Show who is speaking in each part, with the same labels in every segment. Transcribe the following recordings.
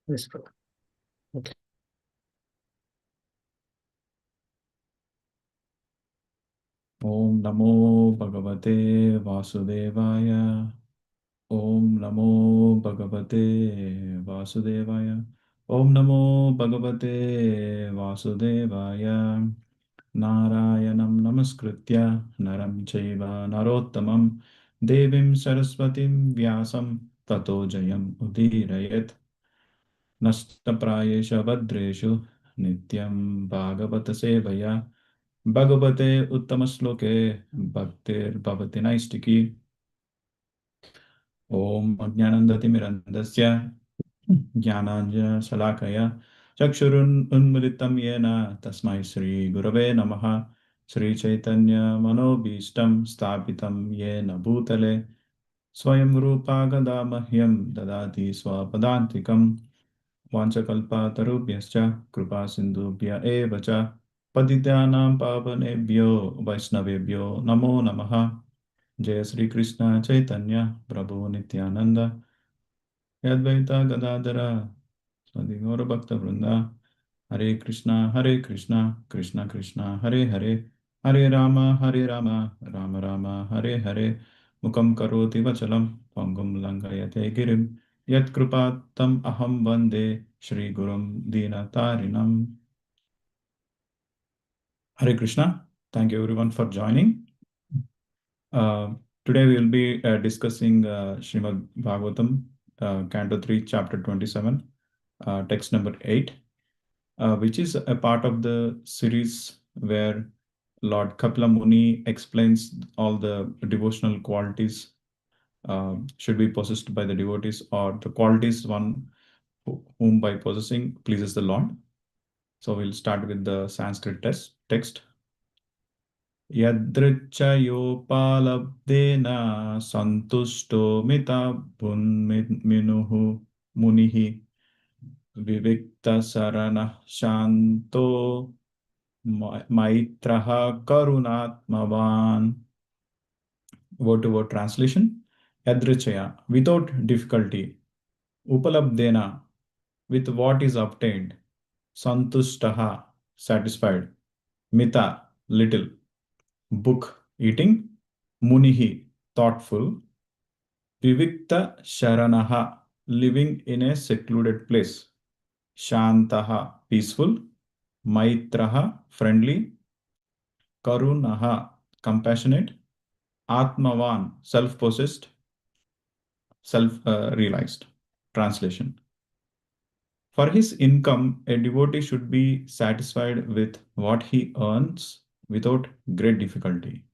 Speaker 1: Yes, Prabhu. Okay.
Speaker 2: Om Namo Bhagavate Vasudevaya. Om Namo Bhagavate Vasudevaya. Om Namo Bhagavate Vasudevaya. Narayanam Namaskritya Naram Chaiva Narottamam Devim Saraswatim Vyasam Tato Jayam Udirayet Nashtaprayesha Bhadreshu Nityam Bhagavata Sevaya Bhagavate Uttamasloke Bhaktir Bhavati Naistiki Om Ajnanandatimirandasya Jnananja Salakaya Chakshurun Unmilitam Yena Tasmai Sri Gurave Namaha Sri Chaitanya Manobishtam Stapitam Yena Bhutale Swayam Rupa Gadamahyam Dadati Swapadantikam Vanchakalpatarubhyascha Kripa Sindhubhya Evacha Padityanam Pavanebhyo Vaishnavebhyo Namo Namaha Jai Sri Krishna Chaitanya Prabhu Nityananda Yadvaita Gadadara Sadigaura Bhakta Vrinda Hare Krishna Krishna Krishna Hare Hare Hare Rama Rama Rama Hare Hare Mukam Karoti Vachalam Pangum Langayate Girim Yat Krupatam Aham Vande Shri Gurum Dinatarinam. Hare Krishna. Thank you everyone for joining. Uh, Today we will be discussing Srimad Bhagavatam, Canto 3, Chapter 27, text number 8, which is a part of the series where Lord Kapila Muni explains all the devotional qualities should be possessed by the devotees, or the qualities one whom by possessing pleases the Lord. So we'll start with the Sanskrit text. यदृच्छयोपालब्धेन सन्तुष्टो मिताभुन्मिनुः मुनिः विविक्तसरणः शान्तो मैत्रः करुणात्मवान्. Word to word translation. Yadrichaya, without difficulty. Upalabdena, with what is obtained. Santustaha, satisfied. Mita, little. Book, eating. Munihi, thoughtful. Vivikta Sharanaha, living in a secluded place. Shantaha, peaceful. Maitraha, friendly. Karunaha, compassionate. Atmavan, self possessed, self realized. Translation. For his income, a devotee should be satisfied with what he earns without great difficulty.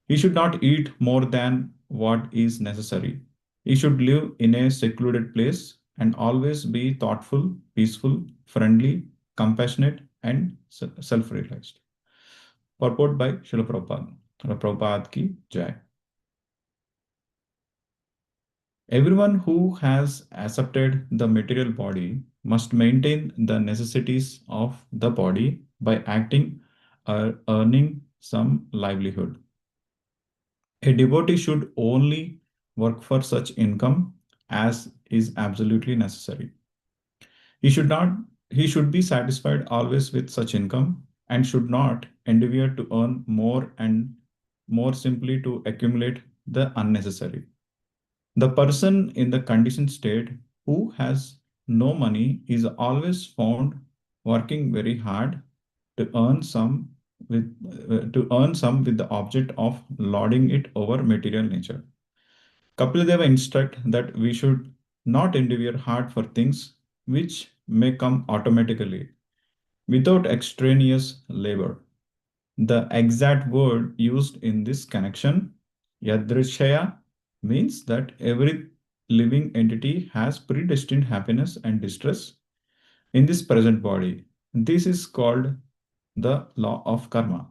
Speaker 2: He should not eat more than what is necessary. He should live in a secluded place and always be thoughtful, peaceful, friendly, compassionate, and self realized. Purport by Srila Prabhupada. Srila Prabhupada ki Jai. Everyone who has accepted the material body must maintain the necessities of the body by acting or earning some livelihood. A devotee should only work for such income as is absolutely necessary. He should not he should be satisfied always with such income and should not endeavor to earn more and more simply to accumulate the unnecessary. The person in the conditioned state who has no money is always found working very hard to earn some with the object of lording it over material nature. Kapiladeva instruct that we should not endeavor hard for things which may come automatically without extraneous labor. The exact word used in this connection, yadrishaya, means that every living entity has predestined happiness and distress in this present body. This is called the law of karma.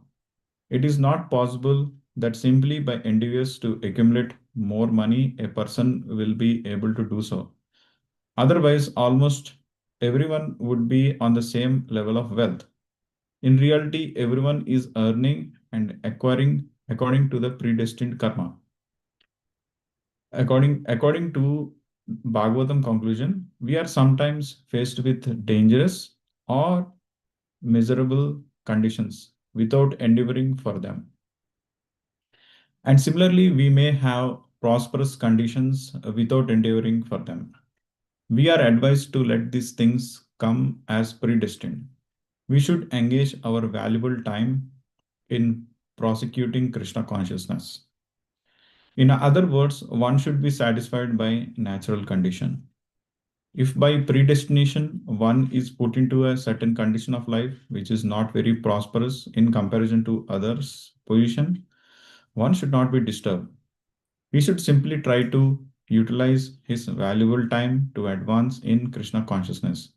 Speaker 2: It is not possible that simply by endeavors to accumulate more money, a person will be able to do so. Otherwise, almost everyone would be on the same level of wealth. In reality, everyone is earning and acquiring according to the predestined karma. According to Bhagavatam conclusion, we are sometimes faced with dangerous or miserable conditions without endeavoring for them. And similarly, we may have prosperous conditions without endeavoring for them. We are advised to let these things come as predestined. We should engage our valuable time in prosecuting Krishna consciousness. In other words, one should be satisfied by natural condition. If by predestination one is put into a certain condition of life which is not very prosperous in comparison to others' position, one should not be disturbed. He should simply try to utilize his valuable time to advance in Krishna consciousness.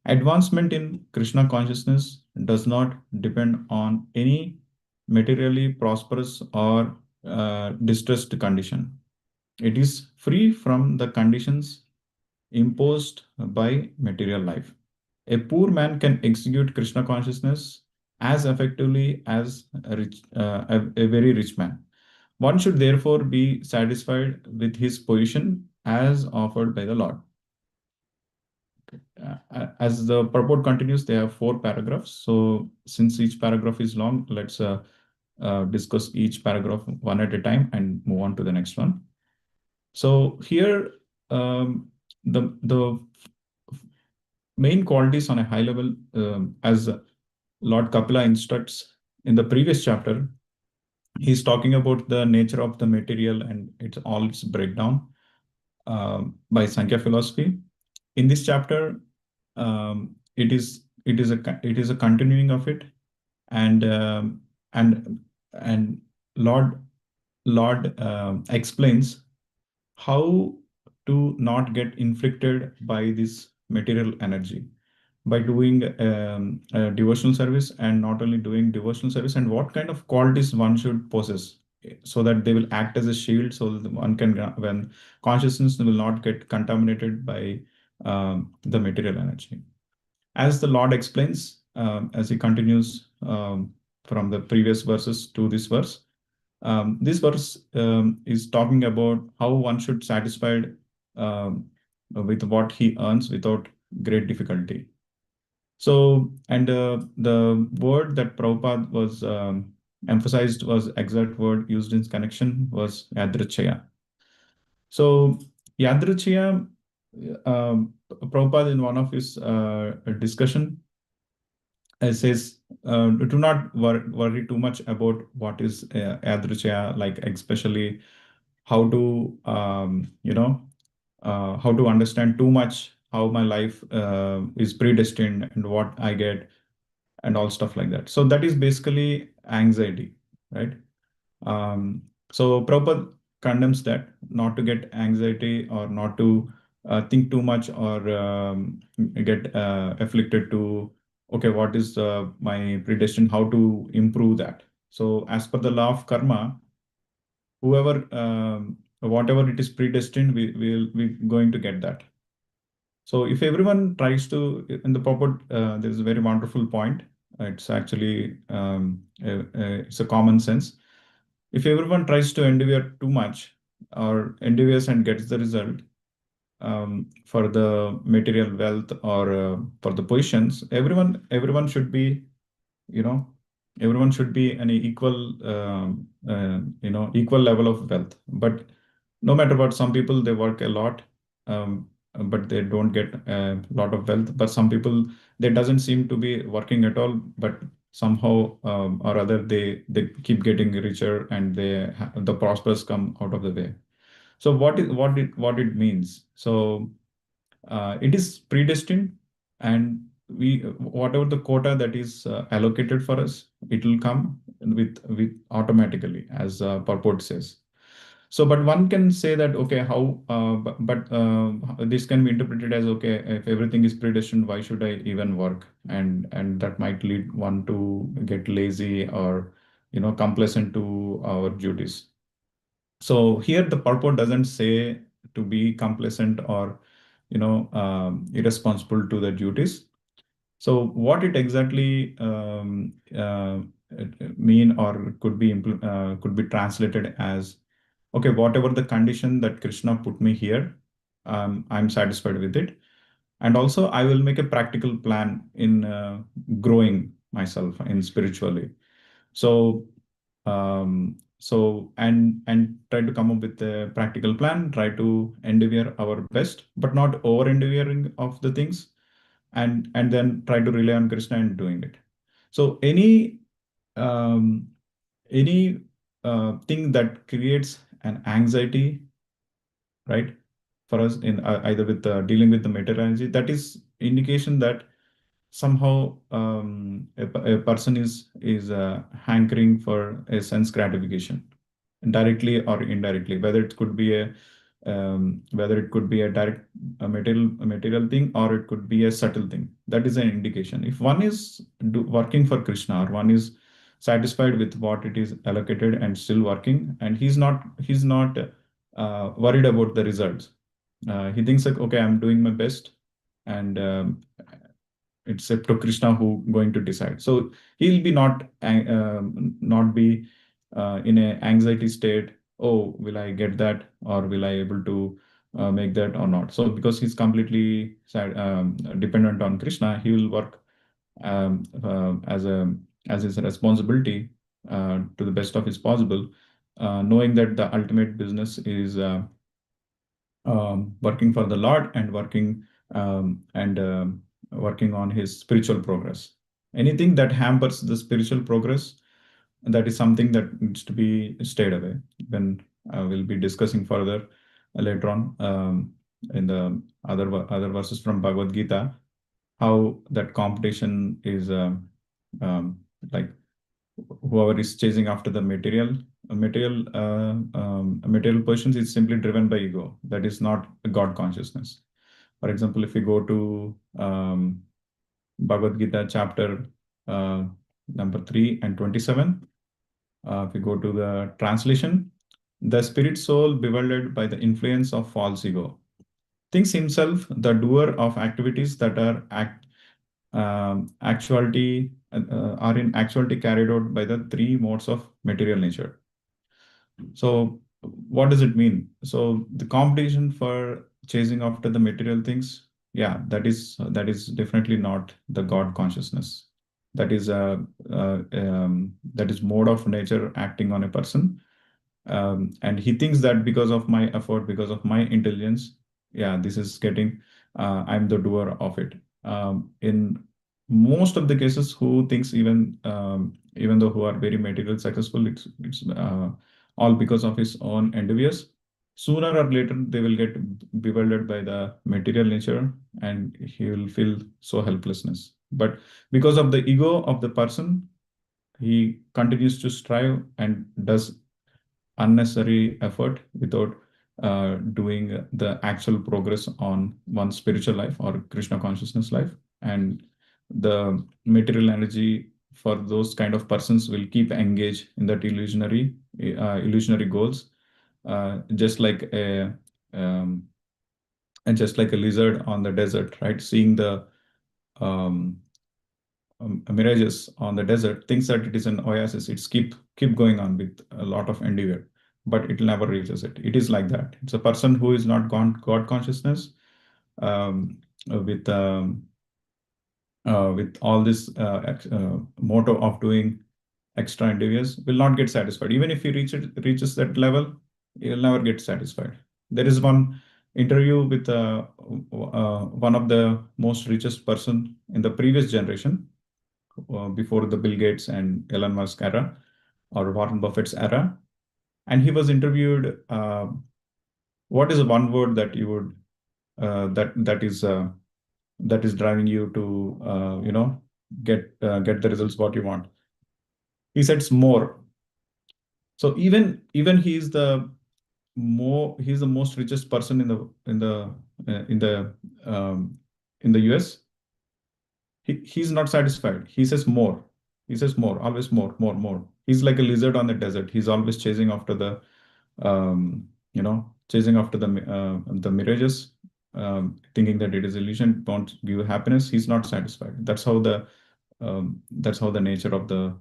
Speaker 2: Advancement in Krishna consciousness does not depend on any materially prosperous or distressed condition. It is free from the conditions imposed by material life. A poor man can execute Krishna consciousness as effectively as a very rich man. One should therefore be satisfied with his position as offered by the Lord. As the purport continues, they have four paragraphs. So, since each paragraph is long, let's discuss each paragraph one at a time and move on to the next one. So, here, the main qualities on a high level, as Lord Kapila instructs in the previous chapter, he's talking about the nature of the material and its breakdown by Sankhya philosophy. In this chapter, it is a continuing of it, and and and Lord explains how to not get inflicted by this material energy by doing devotional service, and not only doing devotional service, and what kind of qualities one should possess so that they will act as a shield, so that one can, when consciousness will not get contaminated by the material energy. As the Lord explains, as he continues from the previous verses to this verse is talking about how one should satisfied with what he earns without great difficulty. So, and the word that Prabhupada was emphasized was exact word used in connection was yadrichaya. So, yadrichaya, Prabhupada in one of his discussion says, do not worry too much about what is yadrichaya, like especially how to, how to understand too much how my life is predestined and what I get and all stuff like that. So that is basically anxiety, right? Um, so Prabhupada condemns that, not to get anxiety or not to think too much or get afflicted to, okay, what is my predestined, how to improve that. So as per the law of karma, whoever, whatever it is predestined, we going to get that. So if everyone tries to, in the purport, there is a very wonderful point. It's actually it's a common sense. If everyone tries to endeavor too much or endeavors and gets the result for the material wealth or for the positions, everyone should be, you know, everyone should be an equal, equal level of wealth. But no matter what, some people they work a lot, but they don't get a lot of wealth. But some people, they doesn't seem to be working at all, but somehow or other they keep getting richer, and the prosperous come out of the way. So what it means? So it is predestined, and we, whatever the quota that is allocated for us, it will come with automatically, as purport says. So, but one can say that, okay, how, this can be interpreted as, okay, if everything is predestined, why should I even work? And that might lead one to get lazy or, complacent to our duties. So here the purport doesn't say to be complacent or, irresponsible to the duties. So what it exactly mean, or could be translated as, okay, whatever the condition that Krishna put me here, I'm satisfied with it. And also I will make a practical plan in growing myself in spiritually. So and try to come up with a practical plan, try to endeavor our best, but not over endeavoring of the things, and then try to rely on Krishna in doing it. So um, any thing that creates an anxiety, right, for us in either with dealing with the material energy, that is indication that somehow a person is hankering for a sense gratification, directly or indirectly, whether it could be a direct a material thing, or it could be a subtle thing. That is an indication. If one is working for Krishna, or one is satisfied with what it is allocated and still working, and he's not worried about the results. He thinks like, okay, I'm doing my best, and it's up to Krishna who going to decide. So he'll be not be in a anxiety state. Oh, will I get that, or will I able to make that or not? So because he's completely dependent on Krishna, he will work as his responsibility to the best of his possible, knowing that the ultimate business is working for the Lord, and working on his spiritual progress. Anything that hampers the spiritual progress, that is something that needs to be stayed away. When we'll be discussing further later on in the other verses from Bhagavad Gita, how that competition is like whoever is chasing after the material positions is simply driven by ego. That is not a God consciousness. For example, if we go to Bhagavad Gita chapter uh, number 3 and 27, if we go to the translation, the spirit soul bewildered by the influence of false ego thinks himself the doer of activities that are in actuality carried out by the three modes of material nature. So what does it mean? So the competition for chasing after the material things, yeah, that is definitely not the God consciousness. That is that is mode of nature acting on a person, and he thinks that because of my effort, because of my intelligence, yeah, this is getting, I'm the doer of it. In most of the cases, who thinks, even though who are very material successful, it's all because of his own endeavors. Sooner or later, they will get bewildered by the material nature, and he will feel so helplessness. But because of the ego of the person, he continues to strive and does unnecessary effort without doing the actual progress on one's spiritual life or Krishna consciousness life. And the material energy for those kind of persons will keep engaged in that illusionary goals, just like um, just like a lizard on the desert, right? Seeing the um, mirages on the desert, thinks that it is an oasis. It's keep going on with a lot of endeavor, but it never reaches it. It is like that. It's a person who is not gone God consciousness, um, with with all this motto of doing extra endeavors, will not get satisfied. Even if he reaches that level, he will never get satisfied. There is one interview with one of the most richest person in the previous generation, before the Bill Gates and Elon Musk era, or Warren Buffett's era. And he was interviewed, what is one word that you would that is driving you to get the results what you want? He said it's more. So even he's the most richest person um, in the US. He's not satisfied. He says more. He says more, always more, more, more. He's like a lizard on the desert. He's always chasing after chasing after the mirages, thinking that it is illusion, won't give happiness. He's not satisfied. That's how the nature of the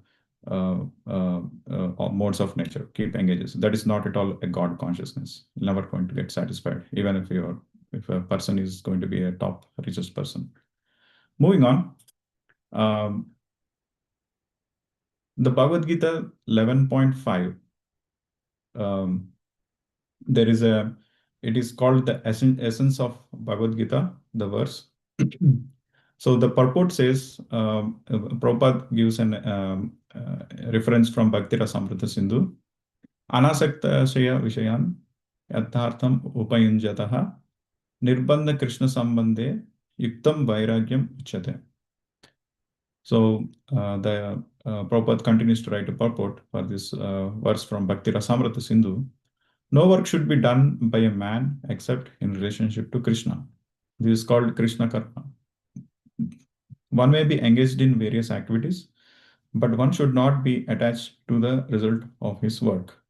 Speaker 2: modes of nature keep engages. That is not at all a God consciousness. You're never going to get satisfied, even if you are. if a person is going to be a top richest person. Moving on, um, the Bhagavad Gita 11.5, um, there is a, it is called the essence of Bhagavad Gita, the verse. So the purport says, Prabhupada gives an reference from Bhakti Rasamrita Sindhu. Anasakta Shaya Vishayan Yathartham Upayunjataha Nirbandha Krishna Sambandhe Yuktam Vairagyam Uchate. So the Prabhupada continues to write a purport for this verse from Bhakti Rasamrita Sindhu. No work should be done by a man except in relationship to Krishna. This is called Krishna Karma. One may be engaged in various activities, but one should not be attached to the result of his work.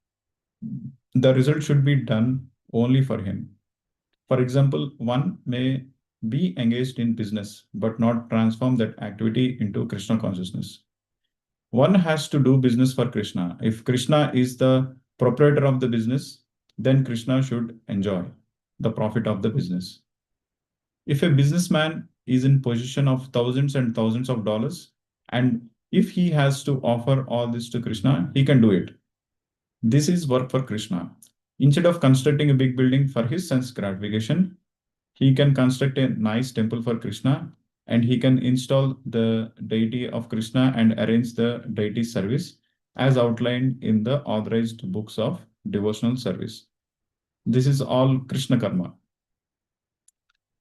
Speaker 2: The result should be done only for him. For example, one may be engaged in business, but not transform that activity into Krishna consciousness. One has to do business for Krishna. If Krishna is the proprietor of the business, then Krishna should enjoy the profit of the business. If a businessman is in possession of thousands and thousands of dollars, and if he has to offer all this to Krishna, he can do it. This is work for Krishna. Instead of constructing a big building for his sense gratification, he can construct a nice temple for Krishna, and he can install the deity of Krishna and arrange the deity service as outlined in the authorized books of devotional service. This is all Krishna karma.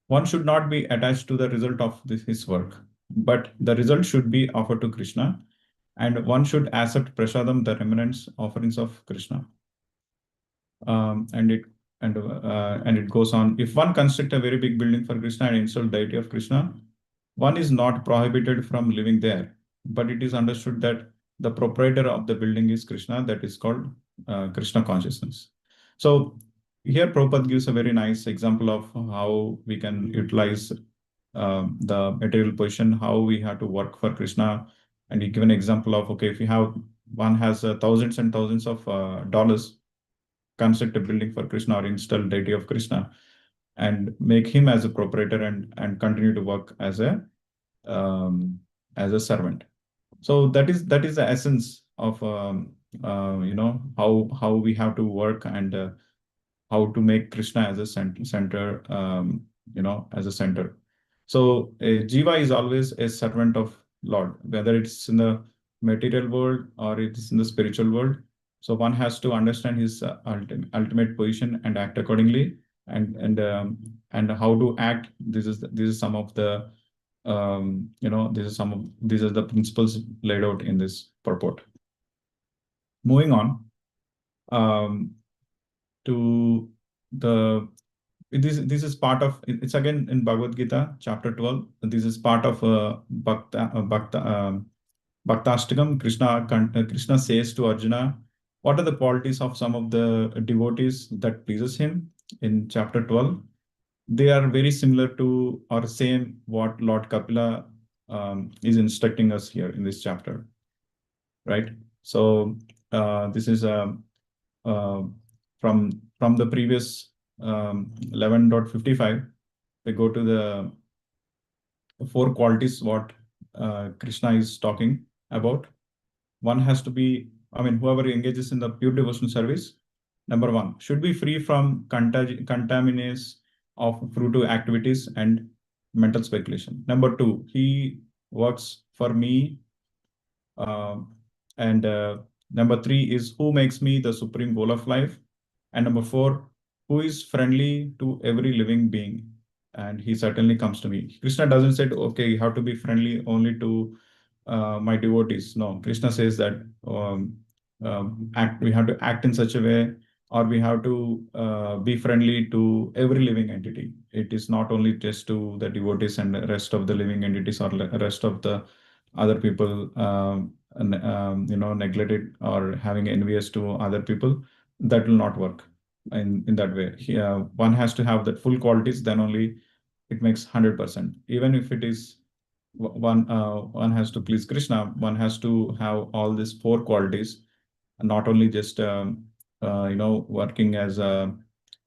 Speaker 2: One should not be attached to the result of his work, but the result should be offered to Krishna, and one should accept prasadam, the remnants offerings of Krishna. And it goes on. If one construct a very big building for Krishna and install deity of Krishna, one is not prohibited from living there, but it is understood that the proprietor of the building is Krishna. That is called Krishna consciousness. So here Prabhupada gives a very nice example of how we can utilize the material position, how we have to work for Krishna. And he give an example of, okay, if you have, one has thousands and thousands of dollars, construct a building for Krishna or install deity of Krishna and make him as a proprietor and continue to work as a servant. So that is the essence of how we have to work and how to make Krishna as a center, as a center. So a jiva is always a servant of Lord, whether it's in the material world or it is in the spiritual world. So one has to understand his ultimate position and act accordingly, and how to act. This is some of the these are the principles laid out in this purport. Moving on to the this is part of, it's again in Bhagavad Gita chapter 12. This is part of Bhaktastakam. Krishna says to Arjuna, what are the qualities of some of the devotees that pleases him in chapter 12? They are very similar to or same what Lord Kapila is instructing us here in this chapter, right? So this is from the previous 11.55. We go to the four qualities what Krishna is talking about. One has to be, whoever engages in the pure devotional service, number one, should be free from contaminants of fruitive activities and mental speculation. Number two, he works for me. And number three is who makes me the supreme goal of life. And number four, who is friendly to every living being. And he certainly comes to me. Krishna doesn't say, okay, you have to be friendly only to my devotees. No, Krishna says that we have to act in such a way, or we have to be friendly to every living entity. It is not only just to the devotees and the rest of the living entities or the rest of the other people, neglected or having envious to other people. That will not work in that way. One has to have that full qualities, then only it makes 100%. Even if it is one has to please Krishna, one has to have all these four qualities, and not only just working as a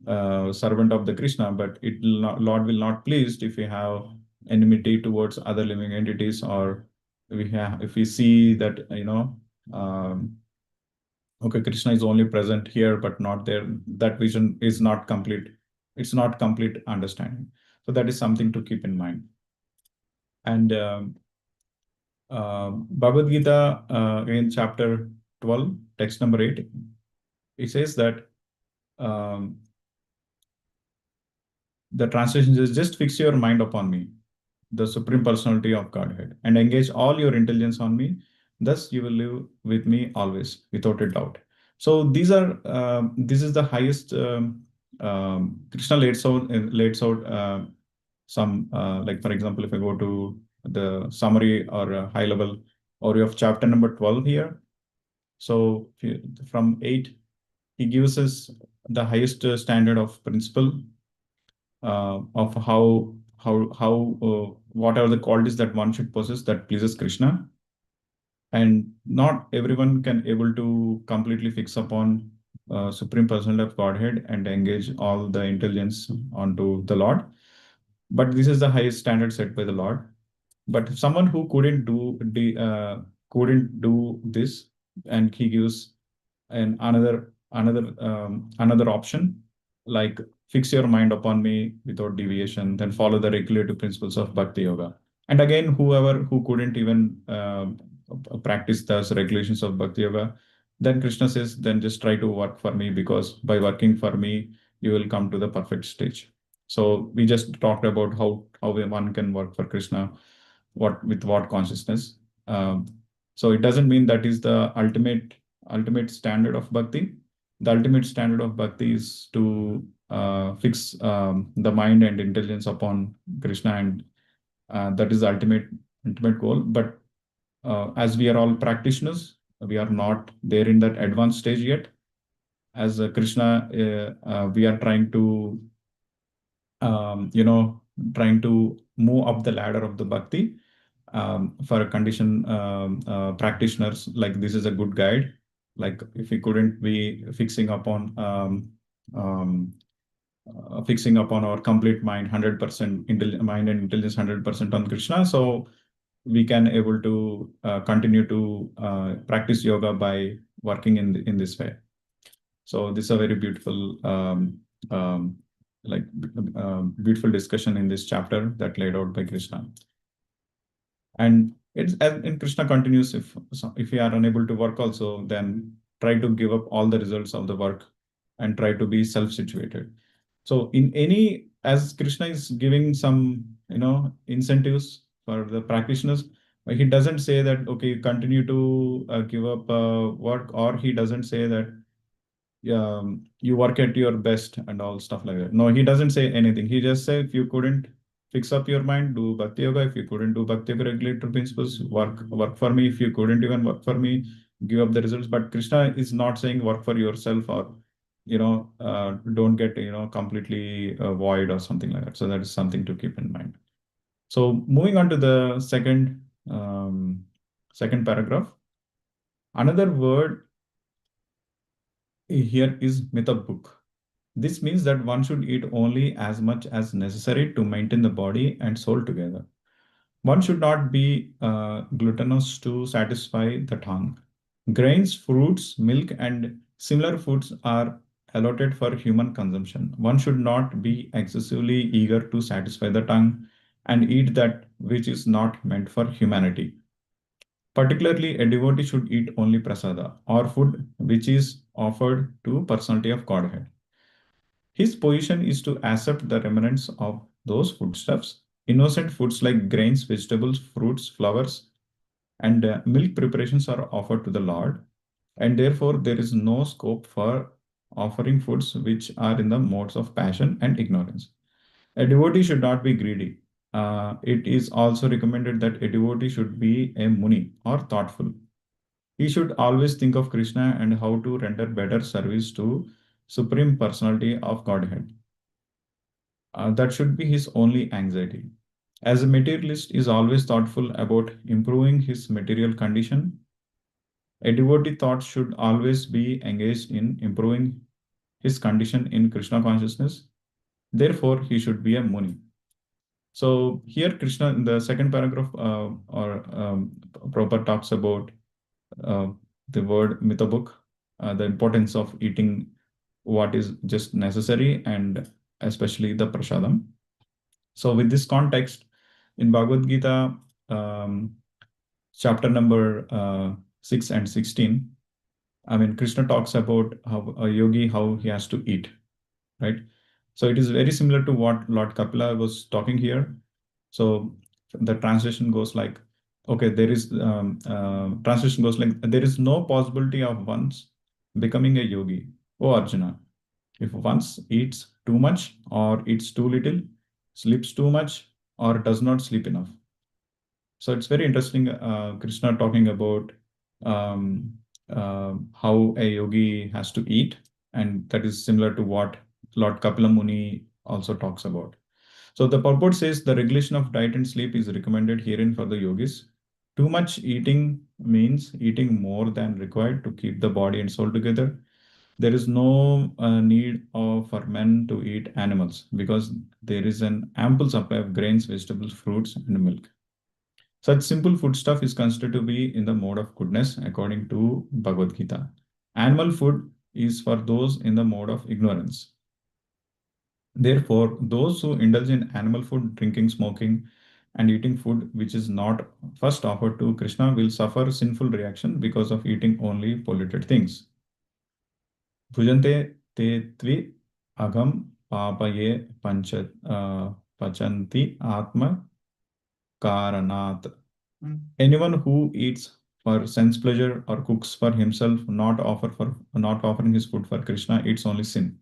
Speaker 2: servant of the Krishna, but Lord will not pleased if we have enmity towards other living entities, or if we see that um, okay, Krishna is only present here but not there. That vision is not complete. It's not complete understanding. So that is something to keep in mind. And Bhagavad Gita in chapter 12, text number 8, it says that um, the translation is just fix your mind upon me, the Supreme Personality of Godhead, and engage all your intelligence on me. Thus, you will live with me always, without a doubt. So this is the highest. Krishna lays out some like, for example, if I go to the summary or high level overview of chapter number 12 here. So from 8, he gives us the highest standard of principle of how what are the qualities that one should possess that pleases Krishna. And not everyone can able to completely fix upon Supreme Personality of Godhead and engage all the intelligence onto the Lord. But this is the highest standard set by the Lord. But if someone who couldn't do this, and he gives another option, like fix your mind upon me without deviation, then follow the regulative principles of Bhakti Yoga. And again, whoever who couldn't even practice those regulations of Bhakti Yoga, then Krishna says, then just try to work for me, because by working for me, you will come to the perfect stage. So we just talked about how one can work for Krishna, what consciousness. Um, so it doesn't mean that is the ultimate standard of bhakti. The ultimate standard of bhakti is to fix the mind and intelligence upon Krishna, and that is the ultimate goal. But as we are all practitioners, we are not there in that advanced stage yet. As Krishna, we are um, you know, trying to move up the ladder of the bhakti. For a condition practitioners, like this is a good guide. Like if we couldn't be um, fixing upon our complete mind, 100% mind and intelligence, 100% on Krishna, so we can able to continue to practice yoga by working in this way. So this is a very beautiful um, like beautiful discussion in this chapter that laid out by Krishna. And it's as in Krishna continues, if we are unable to work also, then try to give up all the results of the work and try to be self-situated. So in any, as Krishna is giving some incentives for the practitioners, he doesn't say that okay, continue to give up work, or he doesn't say that you work at your best and all stuff like that. No, he doesn't say anything. He just said if you couldn't fix up your mind, do bhakti yoga. If you couldn't do bhakti yoga regulatory principles, work for me. If you couldn't even work for me, give up the results. But Krishna is not saying work for yourself, or don't get completely void or something like that. So that is something to keep in mind. So moving on to the second paragraph, another word here is mitabuk. This means that one should eat only as much as necessary to maintain the body and soul together. One should not be gluttonous to satisfy the tongue. Grains, fruits, milk, and similar foods are allotted for human consumption. One should not be excessively eager to satisfy the tongue and eat that which is not meant for humanity. Particularly, a devotee should eat only prasada, or food which is offered to personality of Godhead. His position is to accept the remnants of those foodstuffs. Innocent foods like grains, vegetables, fruits, flowers, and milk preparations are offered to the Lord, and therefore there is no scope for offering foods which are in the modes of passion and ignorance. A devotee should not be greedy. It is also recommended that a devotee should be a muni or thoughtful. He should always think of Krishna and how to render better service to Supreme Personality of Godhead. That should be his only anxiety. As a materialist is always thoughtful about improving his material condition, a devotee thought should always be engaged in improving his condition in Krishna consciousness. Therefore, he should be a Muni. So here, Krishna in the second paragraph, or Prabhupada talks about uh, the word mitabuk, the importance of eating what is just necessary, and especially the prasadam. So, with this context, in Bhagavad Gita, um, chapter number 6 and 16, I mean, Krishna talks about how a yogi, how he has to eat, right? So it is very similar to what Lord Kapila was talking here. So the translation goes like, okay, translation goes like, there is no possibility of once becoming a yogi, oh Arjuna. If once eats too much or eats too little, sleeps too much or does not sleep enough. So it's very interesting, Krishna talking about um, how a yogi has to eat, and that is similar to what Lord Kapila Muni also talks about. So the purport says the regulation of diet and sleep is recommended herein for the yogis. Too much eating means eating more than required to keep the body and soul together. There is no need for men to eat animals because there is an ample supply of grains, vegetables, fruits, and milk. Such simple foodstuff is considered to be in the mode of goodness according to Bhagavad Gita. Animal food is for those in the mode of ignorance. Therefore, those who indulge in animal food, drinking, smoking, and eating food which is not first offered to Krishna will suffer sinful reaction because of eating only polluted things. Bhujante te tvi agam papaye pachanti atma karanat. Anyone who eats for sense pleasure or cooks for himself, not offering his food for Krishna, eats only sin.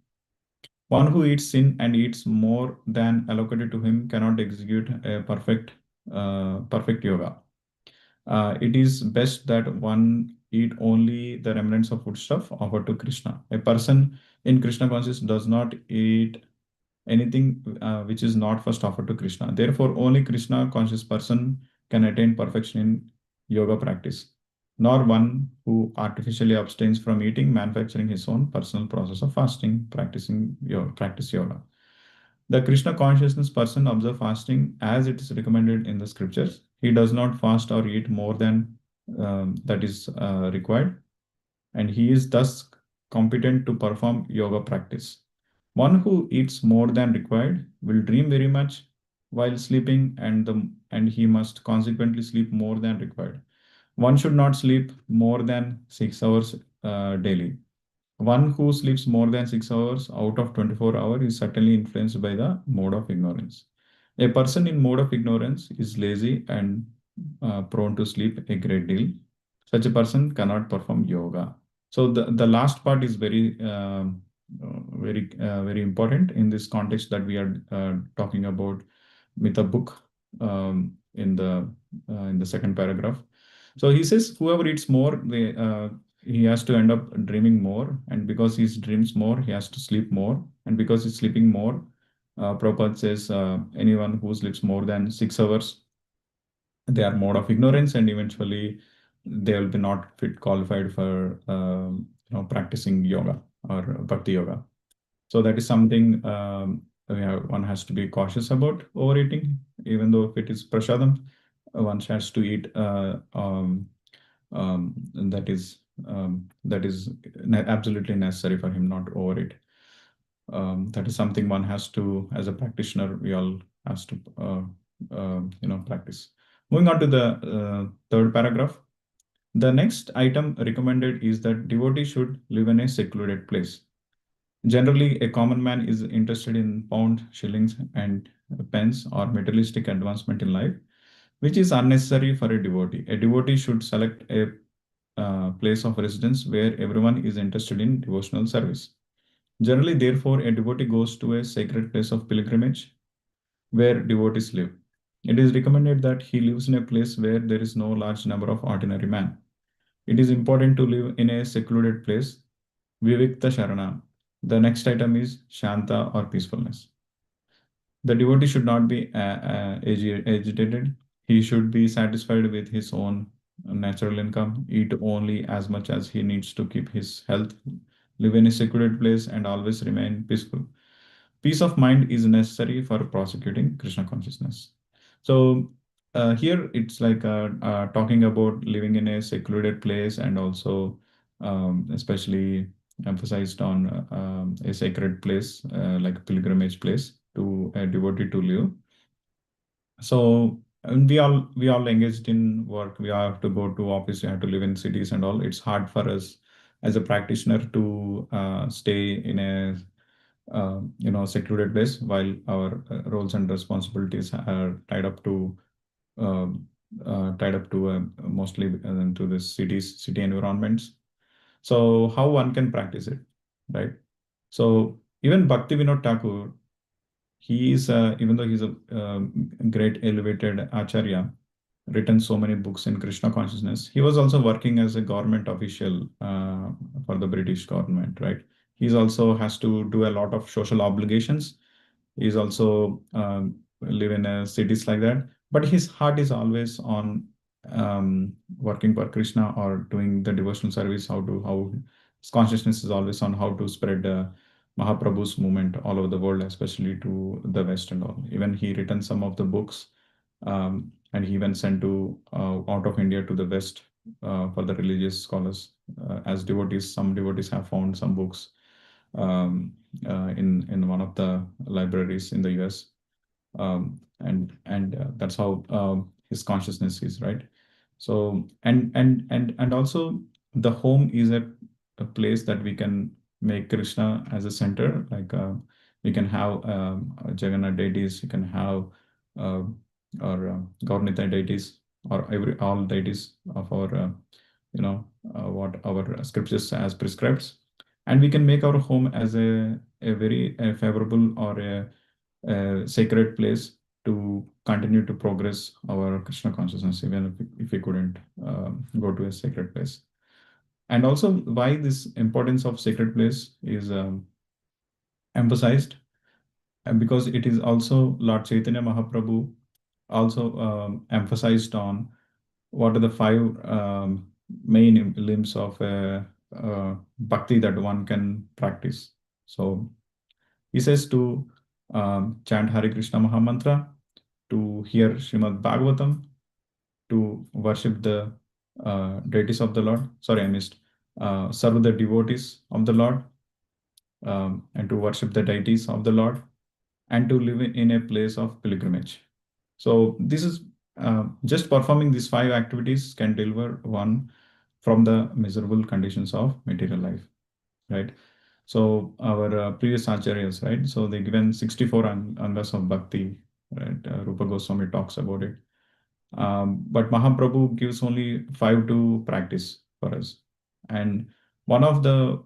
Speaker 2: One who eats sin and eats more than allocated to him cannot execute a perfect yoga. It is best that one eat only the remnants of foodstuff offered to Krishna. A person in Krishna consciousness does not eat anything which is not first offered to Krishna. Therefore, only Krishna conscious person can attain perfection in yoga practice, nor one who artificially abstains from eating, manufacturing his own personal process of fasting, practice yoga. The Krishna consciousness person observe fasting as it is recommended in the scriptures. He does not fast or eat more than that is required, and he is thus competent to perform yoga practice. One who eats more than required will dream very much while sleeping, and he must consequently sleep more than required. One should not sleep more than 6 hours daily. One who sleeps more than 6 hours out of 24 hours is certainly influenced by the mode of ignorance. A person in mode of ignorance is lazy and prone to sleep a great deal. Such a person cannot perform yoga. So the last part is very important in this context that we are talking about with a book in the second paragraph. So he says, whoever eats more, he has to end up dreaming more, and because he dreams more, he has to sleep more, and because he's sleeping more, Prabhupada says anyone who sleeps more than 6 hours, they are mode of ignorance, and eventually they will be not fit qualified for practicing yoga or bhakti yoga. So that is something one has to be cautious about overeating, even though if it is prasadam, one has to eat that is absolutely necessary for him not to overeat. That is something one has to, as a practitioner, we all has to practice. Moving on to the third paragraph. The next item recommended is that devotee should live in a secluded place. Generally, a common man is interested in pound, shillings, and pence or materialistic advancement in life, which is unnecessary for a devotee. A devotee should select a place of residence where everyone is interested in devotional service. Generally, therefore, a devotee goes to a sacred place of pilgrimage where devotees live. It is recommended that he lives in a place where there is no large number of ordinary men. It is important to live in a secluded place. Vivikta Sharana. The next item is Shanta or peacefulness. The devotee should not be agitated. He should be satisfied with his own natural income, eat only as much as he needs to keep his health, live in a secluded place, and always remain peaceful. Peace of mind is necessary for prosecuting Krishna consciousness. So here it's like talking about living in a secluded place, and also especially emphasized on a sacred place, like a pilgrimage place to a devotee to live. So we all engaged in work. We have to go to office. We have to live in cities and all. It's hard for us as a practitioner to stay in a secluded place while our roles and responsibilities are um, tied up to mostly to the city environments. So how one can practice it, right? So even Bhakti Vinod Thakur, he is even though he's a great elevated acharya, written so many books in Krishna consciousness. He was also working as a government official for the British government, right? He's also has to do a lot of social obligations. He's also live in cities like that, but his heart is always on working for Krishna or doing the devotional service. How his consciousness is always on how to spread Mahaprabhu's movement all over the world, especially to the West and all. Even he written some of the books, and he even sent to out of India to the West for the religious scholars as devotees. Some devotees have found some books in one of the libraries in the US, and that's how his consciousness is, right? So and also the home is a place that we can make Krishna as a center. Like we can have Jagannath deities, we can have uh, or Gaurnita deities, or every all deities of our what our scriptures as prescribes, and we can make our home as a very favorable or a sacred place to continue to progress our Krishna consciousness, even if we couldn't go to a sacred place. And also, why this importance of sacred place is emphasized, and because it is also Lord Chaitanya Mahaprabhu also emphasized on what are the five main limbs of bhakti that one can practice. So he says to chant Hare Krishna Mahamantra, to hear Srimad Bhagavatam, to worship the deities of the Lord. Sorry, I missed. Serve the devotees of the Lord, and to worship the deities of the Lord, and to live in a place of pilgrimage. So this is just performing these five activities can deliver one from the miserable conditions of material life, right? So our previous acharyas, right? So they given 64 angas of bhakti, right? Rupa Goswami talks about it. But Mahaprabhu gives only five to practice for us. And one of the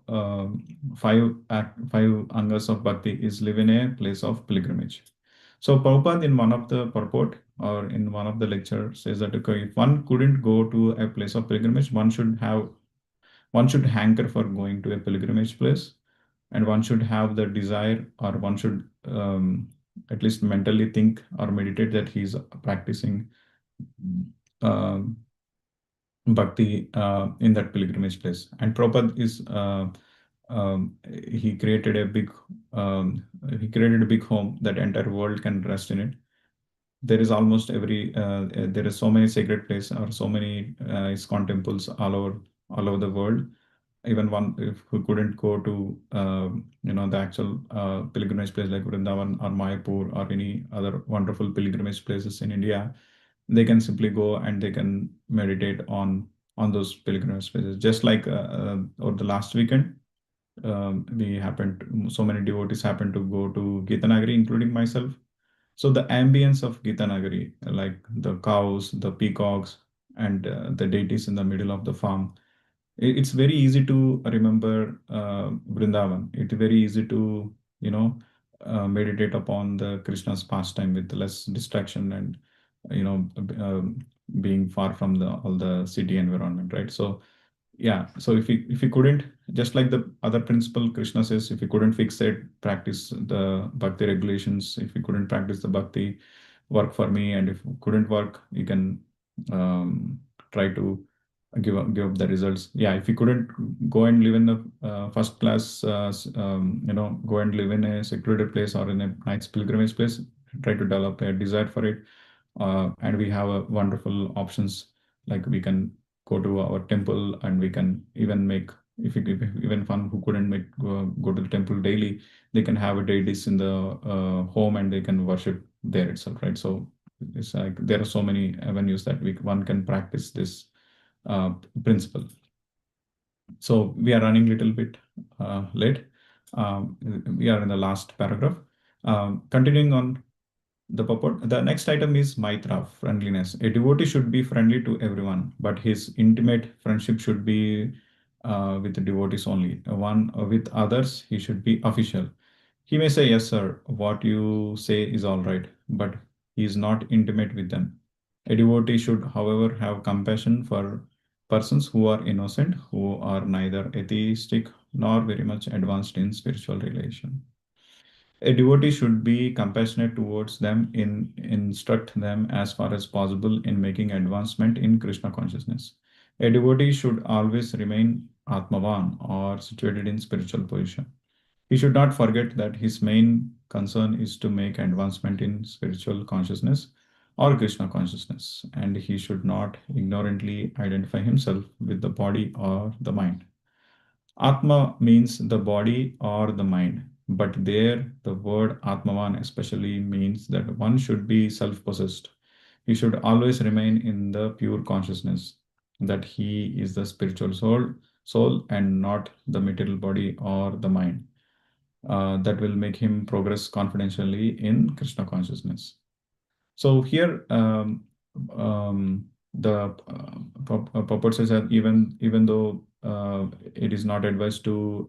Speaker 2: five angas of bhakti is live in a place of pilgrimage. So Prabhupada in one of the purport or in one of the lectures says that okay, if one couldn't go to a place of pilgrimage, one should hanker for going to a pilgrimage place, and one should have the desire, or one should at least mentally think or meditate that he's practicing um, bhakti in that pilgrimage place. And Prabhupada is he created a big home that entire world can rest in it. There is almost there is so many sacred places or so many ISKCON temples all over the world. Even one if who couldn't go to the actual pilgrimage place like Vrindavan or Mayapur or any other wonderful pilgrimage places in India, they can simply go and they can meditate on those pilgrimage places. Just like over the last weekend, we happened so many devotees happened to go to Gitanagari, including myself. So the ambience of Gitanagari, like the cows, the peacocks, and the deities in the middle of the farm, it's very easy to remember Vrindavan. It's very easy to, meditate upon the Krishna's pastime with less distraction and, you know, being far from the all the city environment, right? So yeah, so if you couldn't, just like the other principle, Krishna says, if you couldn't fix it, practice the bhakti regulations. If you couldn't practice the bhakti, work for me, and if it couldn't work, you can try to give up the results. Yeah, if you couldn't go and live in the first class, go and live in a secluded place or in a nice pilgrimage place, try to develop a desire for it. And we have wonderful options, like we can go to our temple, and we can even make, if even fun who couldn't go to the temple daily, they can have a deities in the home, and they can worship there itself, right? So it's like there are so many avenues that one can practice this uh, principle. So we are running a little bit late. We are in the last paragraph. Continuing on the purport, the next item is Maitra, friendliness. A devotee should be friendly to everyone, but his intimate friendship should be with the devotees only. One with others, he should be official. He may say, "Yes, sir, what you say is all right," but he is not intimate with them. A devotee should, however, have compassion for persons who are innocent, who are neither atheistic nor very much advanced in spiritual relation. A devotee should be compassionate towards them, instruct them as far as possible in making advancement in Krishna consciousness. A devotee should always remain Atmavan, or situated in spiritual position. He should not forget that his main concern is to make advancement in spiritual consciousness or Krishna consciousness, and he should not ignorantly identify himself with the body or the mind. Atma means the body or the mind, but there the word Atmavan especially means that one should be self possessed. He should always remain in the pure consciousness that he is the spiritual soul and not the material body or the mind. That will make him progress confidentially in Krishna consciousness. So here, the purport says that even though it is not advised to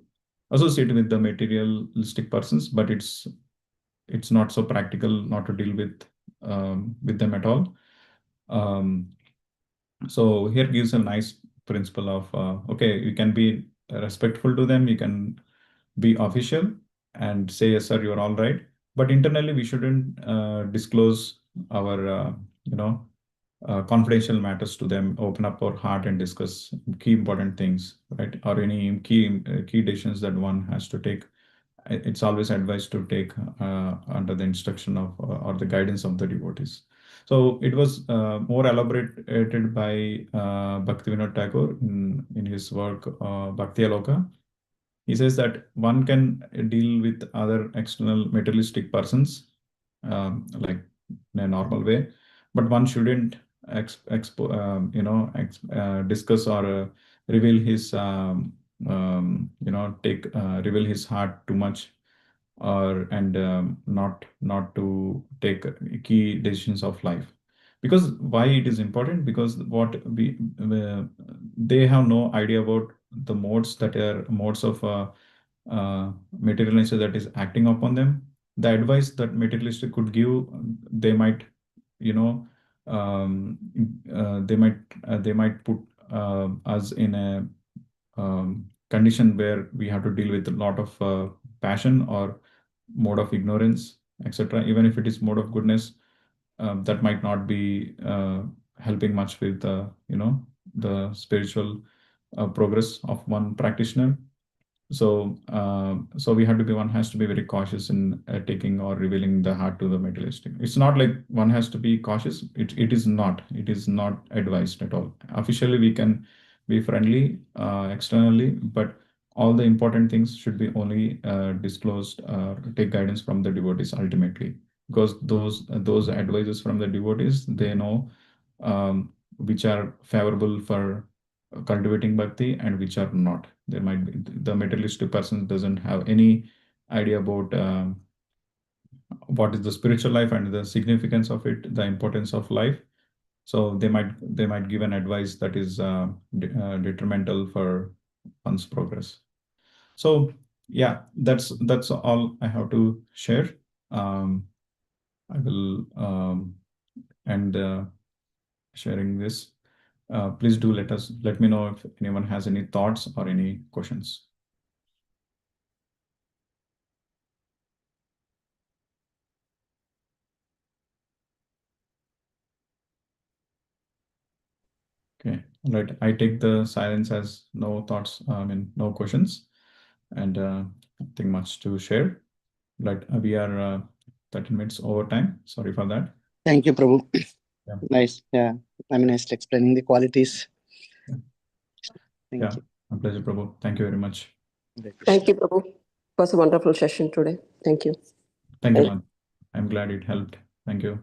Speaker 2: associate with the materialistic persons, but it's not so practical not to deal with them at all. Um, so here gives a nice principle of okay, you can be respectful to them, you can be official and say, yes, sir, you're all right. But internally, we shouldn't disclose our, confidential matters to them, open up our heart and discuss key important things, right? Or any key decisions that one has to take. It's always advised to take under the instruction of or the guidance of the devotees. So it was more elaborated by Bhaktivinoda Tagore in his work Bhakti Aloka. He says that one can deal with other external materialistic persons like in a normal way, but one shouldn't discuss or reveal his take reveal his heart too much, or and not to take key decisions of life. Because why it is important? Because what we they have no idea about the modes that are modes of material nature that is acting upon them. The advice that materialistic could give, they might, you know, um, they might put us in a condition where we have to deal with a lot of passion or mode of ignorance, etc. Even if it is mode of goodness, that might not be helping much with the spiritual progress of one practitioner. So we have to be one has to be very cautious in taking or revealing the heart to the materialistic. It's not like one has to be cautious. It is not advised at all. Officially, we can be friendly externally, but all the important things should be only disclosed, take guidance from the devotees ultimately, because those advices from the devotees, they know which are favorable for cultivating bhakti and which are not. There might be the materialistic person doesn't have any idea about what is the spiritual life and the significance of it, the importance of life. So they might give an advice that is detrimental for one's progress. So yeah, that's all I have to share. I will end sharing this. Please do let me know if anyone has any thoughts or any questions. Okay. Right. I take the silence as no thoughts, no questions, and nothing much to share. Right. We are 30 minutes over time. Sorry for that.
Speaker 3: Thank you, Prabhu.
Speaker 2: Yeah.
Speaker 3: Nice. Yeah. Nice explaining the qualities.
Speaker 2: Yeah.
Speaker 3: Thank
Speaker 2: Yeah.
Speaker 3: you.
Speaker 2: My pleasure, Prabhu. Thank you very much.
Speaker 1: Thank you, Prabhu. It was a wonderful session today. Thank you.
Speaker 2: Thank you, man. I'm glad it helped. Thank you.